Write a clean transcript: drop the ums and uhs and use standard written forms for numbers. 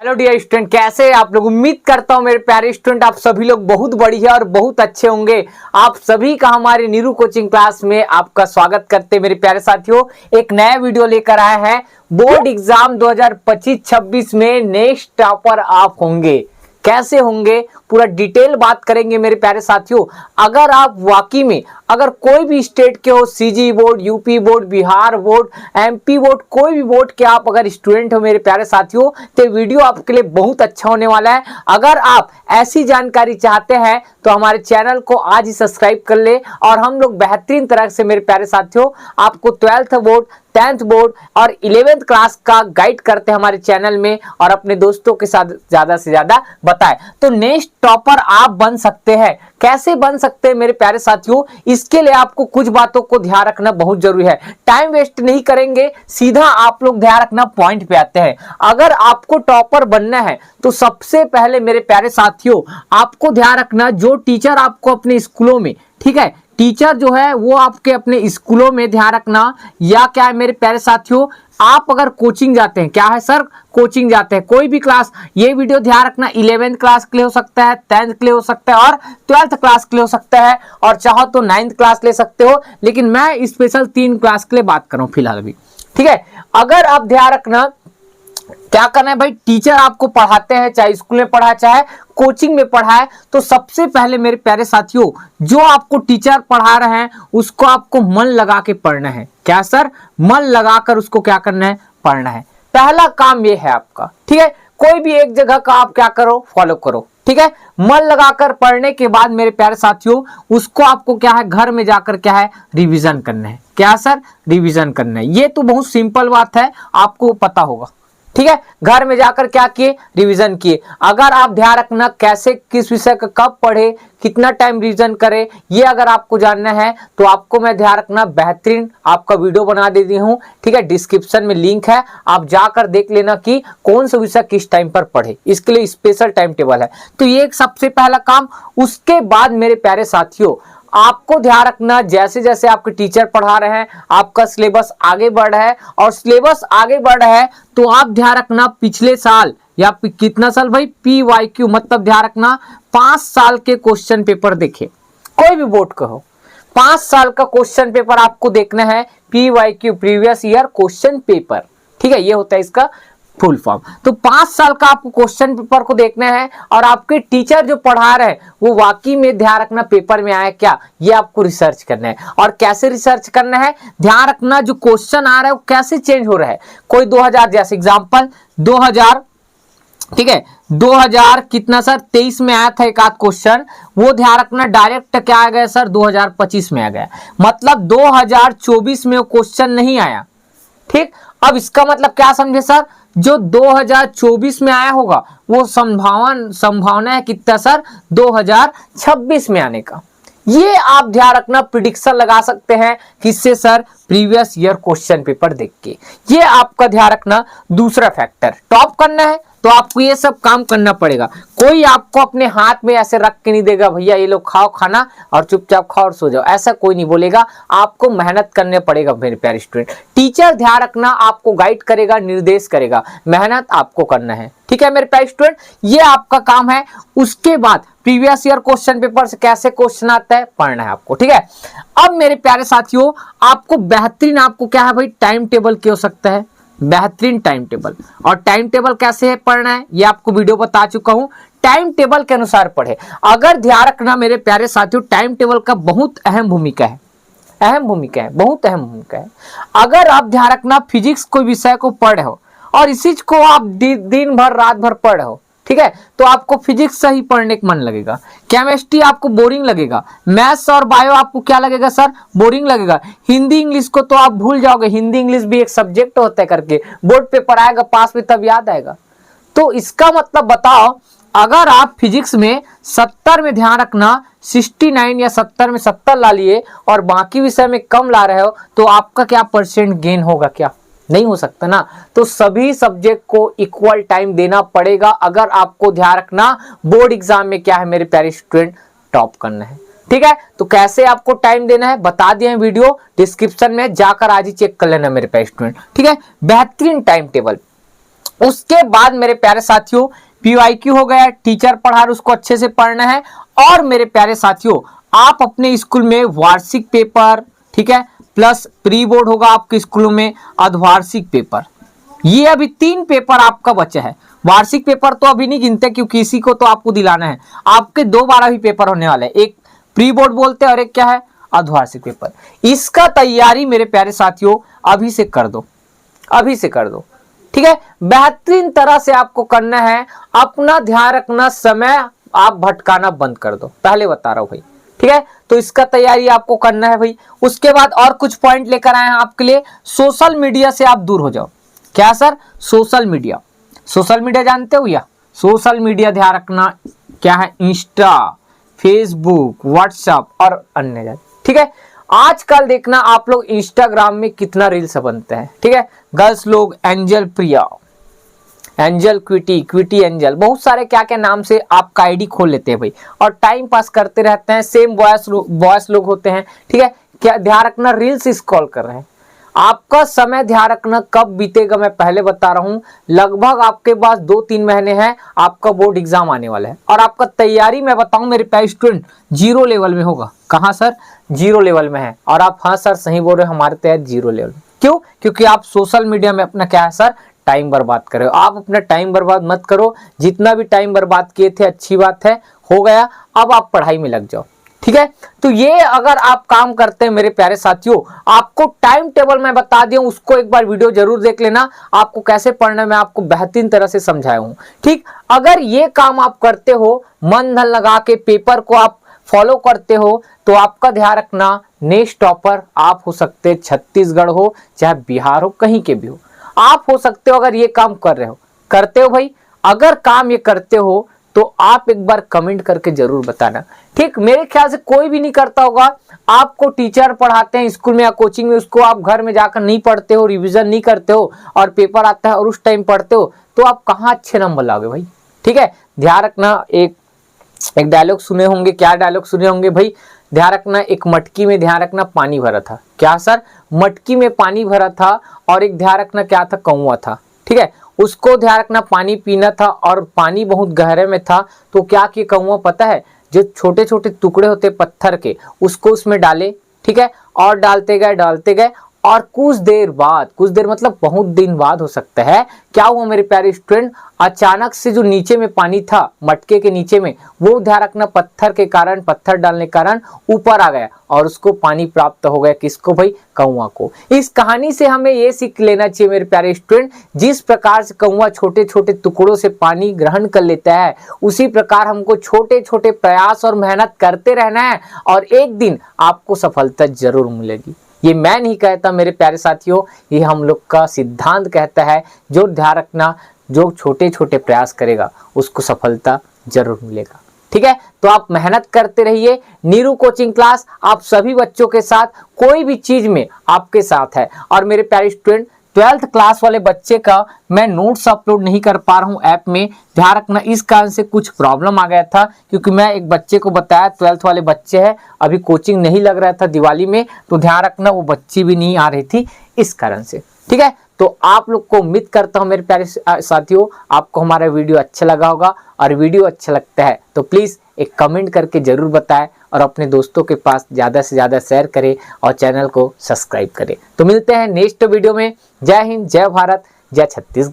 Hello dear student, कैसे हैं आप लोग। उम्मीद करता हूं मेरे प्यारे स्टूडेंट आप सभी लोग बहुत बढ़िया और बहुत अच्छे होंगे। आप सभी का हमारे नीरू कोचिंग क्लास में आपका स्वागत करते हैं। मेरे प्यारे साथियों, एक नया वीडियो लेकर आए हैं। बोर्ड एग्जाम 2025-26 में नेक्स्ट टॉपर आप होंगे, कैसे होंगे पूरा डिटेल बात करेंगे मेरे प्यारे साथियों। अगर आप वाकई में अगर कोई भी स्टेट के हो, CG board, UP board, Bihar board, MP board, कोई भी बोर्ड के आप अगर स्टूडेंट हो मेरे प्यारे साथियों, तो वीडियो आपके लिए बहुत अच्छा होने वाला है। अगर आप ऐसी जानकारी चाहते हैं तो हमारे चैनल को आज ही सब्सक्राइब कर ले। और हम लोग बेहतरीन तरह से मेरे प्यारे साथियों आपको 12th बोर्ड, 10th बोर्ड और 11th क्लास का गाइड करते हैं हमारे चैनल में, और अपने दोस्तों के साथ ज्यादा से ज्यादा बताएं तो नेक्स्ट टॉपर आप बन सकते हैं। कैसे बन सकते हैं मेरे प्यारे साथियों, इसके लिए आपको कुछ बातों को ध्यान रखना बहुत जरूरी है। टाइम वेस्ट नहीं करेंगे, सीधा आप लोग ध्यान रखना पॉइंट पे आते हैं। अगर आपको टॉपर बनना है तो सबसे पहले मेरे प्यारे साथियों आपको ध्यान रखना, जो टीचर आपको अपने स्कूलों में, ठीक है, टीचर जो है वो आपके अपने स्कूलों में ध्यान रखना, या क्या है मेरे प्यारे साथियों, आप अगर कोचिंग जाते हैं, क्या है सर, कोचिंग जाते हैं कोई भी क्लास, ये वीडियो ध्यान रखना 11th क्लास के लिए हो सकता है, 10th के लिए हो सकता है और 12th क्लास के लिए हो सकता है, और चाहो तो 9th क्लास ले सकते हो, लेकिन मैं स्पेशल 3 क्लास के लिए बात कर रहा हूं फिलहाल अभी, ठीक है। अगर आप ध्यान रखना क्या करना है भाई, टीचर आपको पढ़ाते हैं, चाहे स्कूल में पढ़ाए चाहे कोचिंग में पढ़ाए, तो सबसे पहले मेरे प्यारे साथियों जो आपको टीचर पढ़ा रहे हैं उसको आपको मन लगा के पढ़ना है। क्या सर, मन लगाकर उसको क्या करना है, पढ़ना है। पहला काम ये है आपका, ठीक है। कोई भी एक जगह का आप क्या करो, फॉलो करो, ठीक है। मन लगाकर पढ़ने के बाद मेरे प्यारे साथियों उसको आपको क्या है, घर में जाकर क्या है, रिविजन करना है। क्या सर, रिविजन करना है। ये तो बहुत सिंपल बात है, आपको पता होगा, ठीक है। घर में जाकर क्या किए, रिवीजन किए। अगर आप ध्यान रखना कैसे, किस विषय का कब पढ़े, कितना टाइम रिवीजन करें, ये अगर आपको जानना है तो आपको मैं ध्यान रखना बेहतरीन आपका वीडियो बना दे दी हूं, ठीक है। डिस्क्रिप्शन में लिंक है, आप जाकर देख लेना कि कौन सा विषय किस टाइम पर पढ़े, इसके लिए स्पेशल टाइम टेबल है। तो ये एक सबसे पहला काम। उसके बाद मेरे प्यारे साथियों आपको ध्यान रखना, जैसे जैसे आपके टीचर पढ़ा रहे हैं आपका सिलेबस आगे बढ़ रहा है, और सिलेबस आगे बढ़ रहा है तो आप ध्यान रखना पिछले साल या कितना साल भाई, PYQ मतलब ध्यान रखना 5 साल के क्वेश्चन पेपर देखे, कोई भी बोर्ड का हो, 5 साल का क्वेश्चन पेपर आपको देखना है, PYQ previous year question paper, ठीक है, ये होता है इसका फुल फॉर्म। तो 5 साल का आपको क्वेश्चन पेपर को देखना है, और आपके टीचर जो पढ़ा रहे हैं वो वाकई में ध्यान रखना पेपर में आया क्या, ये आपको रिसर्च करना है। और कैसे रिसर्च करना है, ध्यान रखना जो क्वेश्चन आ रहा है वो कैसे चेंज हो रहा है। कोई 2000 जैसे एग्जाम्पल 2000, ठीक है, 2000 कितना सर 23 में आया था एक आध क्वेश्चन, वो ध्यान रखना डायरेक्ट क्या आ गया सर 2025 में आ गया, मतलब 2024 में वो क्वेश्चन नहीं आया, ठीक। अब इसका मतलब क्या समझे सर, जो 2024 में आया होगा वो संभावना है कितना सर 2026 में आने का। ये आप ध्यान रखना, प्रिडिक्शन लगा सकते हैं किससे sir, previous year question paper देख के। ये आपका ध्यान रखना। दूसरा फैक्टर, टॉप करना है तो आपको ये सब काम करना पड़ेगा। कोई आपको अपने हाथ में ऐसे रख के नहीं देगा भैया ये लोग खाओ खाना और चुपचाप खाओ और सो जाओ, ऐसा कोई नहीं बोलेगा। आपको मेहनत करने पड़ेगा मेरे प्यारे स्टूडेंट। टीचर ध्यान रखना आपको गाइड करेगा, निर्देश करेगा, मेहनत आपको करना है, ठीक है मेरे प्यारे स्टूडेंट, ये आपका काम है। उसके बाद प्रीवियस ईयर क्वेश्चन पेपर से कैसे क्वेश्चन आता है पढ़ना है आपको, ठीक है। अब मेरे प्यारे साथियों आपको बेहतरीन, आपको क्या है भाई, टाइम टेबल की हो सकता है, बेहतरीन टाइम टेबल। और टाइम टेबल कैसे है पढ़ना है ये आपको वीडियो बता चुका हूं, टाइम टेबल के अनुसार पढ़े। अगर ध्यान रखना मेरे प्यारे साथियों टाइम टेबल का बहुत अहम भूमिका है, अहम भूमिका है, बहुत अहम भूमिका है। अगर आप ध्यान रखना फिजिक्स कोई विषय को पढ़े हो और इसी को आप दिन भर रात भर पढ़े हो, ठीक है, तो आपको फिजिक्स से ही पढ़ने का मन लगेगा। केमिस्ट्री आपको बोरिंग लगेगा, मैथ्स और बायो आपको क्या लगेगा सर, बोरिंग लगेगा। हिंदी इंग्लिश को तो आप भूल जाओगे, हिंदी इंग्लिश भी एक सब्जेक्ट होता है करके, बोर्ड पेपर आएगा पास में तब याद आएगा। तो इसका मतलब बताओ, अगर आप फिजिक्स में 70 में ध्यान रखना 69 या 70 में 70 ला लिए और बाकी विषय में कम ला रहे हो तो आपका क्या परसेंट गेन होगा, क्या नहीं हो सकता ना। तो सभी सब्जेक्ट को इक्वल टाइम देना पड़ेगा अगर आपको ध्यान रखना बोर्ड एग्जाम में क्या है मेरे प्यारे स्टूडेंट, टॉप करना है, ठीक है। तो कैसे आपको टाइम देना है बता दिए हैं, वीडियो डिस्क्रिप्शन में जाकर आज ही चेक कर लेना मेरे प्यारे स्टूडेंट, ठीक है। बेहतरीन टाइम टेबल। उसके बाद मेरे प्यारे साथियों PYQ हो गया, टीचर पढ़ा रहा उसको अच्छे से पढ़ना है। और मेरे प्यारे साथियों आप अपने स्कूल में वार्षिक पेपर, ठीक है, प्लस प्री बोर्ड होगा आपके स्कूलों में, अर्धवार्षिक पेपर, ये अभी 3 पेपर आपका बचा है। वार्षिक पेपर तो अभी नहीं गिनते क्योंकि इसी को तो आपको दिलाना है। आपके 2 12 पेपर होने वाले हैं, एक प्री बोर्ड बोलते हैं और एक क्या है, अर्धवार्षिक पेपर। इसका तैयारी मेरे प्यारे साथियों अभी से कर दो, अभी से कर दो, ठीक है। बेहतरीन तरह से आपको करना है, अपना ध्यान रखना, समय आप भटकाना बंद कर दो, पहले बता रहा हूं भाई, ठीक है। तो इसका तैयारी आपको करना है भाई। उसके बाद और कुछ पॉइंट लेकर आए हैं आपके लिए। सोशल मीडिया से आप दूर हो जाओ। क्या sir? Social media, social media जानते हो या? सोशल मीडिया ध्यान रखना क्या है, इंस्टा, फेसबुक, व्हाट्सएप और अन्य, ठीक है। आजकल देखना आप लोग इंस्टाग्राम में कितना रील्स बनते हैं, ठीक है। गर्ल्स लोग एंजल प्रिया, एंजल क्विटी, क्विटी एंजल, बहुत सारे क्या क्या नाम से आपका आईडी खोल लेते हैं भाई और टाइम पास करते रहते हैं। सेम बॉयस लोग होते हैं, ठीक है। क्या ध्यान रखना, रील्स स्क्रॉल कर रहे हैं। आपका समय ध्यान रखना कब बीतेगा, मैं पहले बता रहा हूं। लगभग आपके पास 2-3 महीने हैं, आपका बोर्ड एग्जाम आने वाला है और आपका तैयारी मैं बताऊं मेरे प्यारे स्टूडेंट 0 लेवल में होगा। कहां सर? 0 लेवल में है। और आप हाँ सर सही बोल रहे हो, हमारे तहत 0 लेवल। क्यों? क्योंकि आप सोशल मीडिया में अपना क्या है सर, टाइम बर्बाद कर रहे हो। आप अपना टाइम बर्बाद मत करो। जितना भी टाइम बर्बाद किए थे अच्छी बात है, हो गया, अब आप पढ़ाई में लग जाओ, ठीक है। तो ये अगर आप काम करते हैं मेरे प्यारे साथियों, आपको टाइम टेबल मैं बता दिया हूं, उसको एक बार वीडियो जरूर देख लेना। आपको कैसे पढ़ना मैं आपको बेहतरीन तरह से समझाया हूं, ठीक। अगर ये काम आप करते हो, मन धन लगा के पेपर को आप फॉलो करते हो, तो आपका ध्यान रखना नेक्स्ट टॉपर आप हो सकते, छत्तीसगढ़ हो चाहे बिहार हो, कहीं के भी हो आप हो सकते हो। अगर ये काम कर रहे हो, करते हो भाई, अगर काम ये करते हो तो आप एक बार कमेंट करके जरूर बताना, ठीक। मेरे ख्याल से कोई भी नहीं करता होगा। आपको टीचर पढ़ाते हैं स्कूल में या कोचिंग में, उसको आप घर में जाकर नहीं पढ़ते हो, रिवीजन नहीं करते हो और पेपर आता है और उस टाइम पढ़ते हो, तो आप कहाँ अच्छे नंबर लाओगे भाई, ठीक है। ध्यान रखना, एक डायलॉग सुने होंगे, क्या डायलॉग सुने होंगे भाई, ध्यान रखना, एक मटकी में ध्यान रखना पानी भरा था। क्या सर? मटकी में पानी भरा था और एक ध्यान रखना क्या था, कौवा था, ठीक है। उसको ध्यान रखना पानी पीना था और पानी बहुत गहरे में था। तो क्या कि कौवा पता है, जो छोटे छोटे टुकड़े होते पत्थर के, उसको उसमें डाले, ठीक है, और डालते गए और कुछ देर बाद, कुछ देर मतलब बहुत दिन बाद हो सकता है, क्या हुआ मेरे प्यारे स्टूडेंट, अचानक से जो नीचे में पानी था मटके के नीचे में, वो ध्यान रखना पत्थर के कारण, पत्थर डालने के कारण ऊपर आ गया और उसको पानी प्राप्त हो गया। किसको भाई? कौवा को। इस कहानी से हमें ये सीख लेना चाहिए मेरे प्यारे स्टूडेंट, जिस प्रकार से कौवा छोटे छोटे टुकड़ों से पानी ग्रहण कर लेता है, उसी प्रकार हमको छोटे छोटे प्रयास और मेहनत करते रहना है और एक दिन आपको सफलता जरूर मिलेगी। ये मैं नहीं कहता मेरे प्यारे साथियों, ये हम लोग का सिद्धांत कहता है। जो ध्यान रखना, जो छोटे छोटे प्रयास करेगा उसको सफलता जरूर मिलेगा, ठीक है। तो आप मेहनत करते रहिए। नीरू कोचिंग क्लास आप सभी बच्चों के साथ, कोई भी चीज में आपके साथ है। और मेरे प्यारे स्टूडेंट 12th क्लास वाले बच्चे का मैं नोट्स अपलोड नहीं कर पा रहा हूँ ऐप में, ध्यान रखना, इस कारण से कुछ प्रॉब्लम आ गया था। क्योंकि मैं एक बच्चे को बताया 12th वाले बच्चे हैं, अभी कोचिंग नहीं लग रहा था दिवाली में, तो ध्यान रखना वो बच्ची भी नहीं आ रही थी इस कारण से, ठीक है। तो आप लोग को उम्मीद करता हूं मेरे प्यारे साथियों, आपको हमारा वीडियो अच्छा लगा होगा। और वीडियो अच्छा लगता है तो प्लीज एक कमेंट करके जरूर बताएं और अपने दोस्तों के पास ज़्यादा से ज़्यादा शेयर करें और चैनल को सब्सक्राइब करें। तो मिलते हैं नेक्स्ट वीडियो में। जय हिंद, जय भारत, जय छत्तीसगढ़।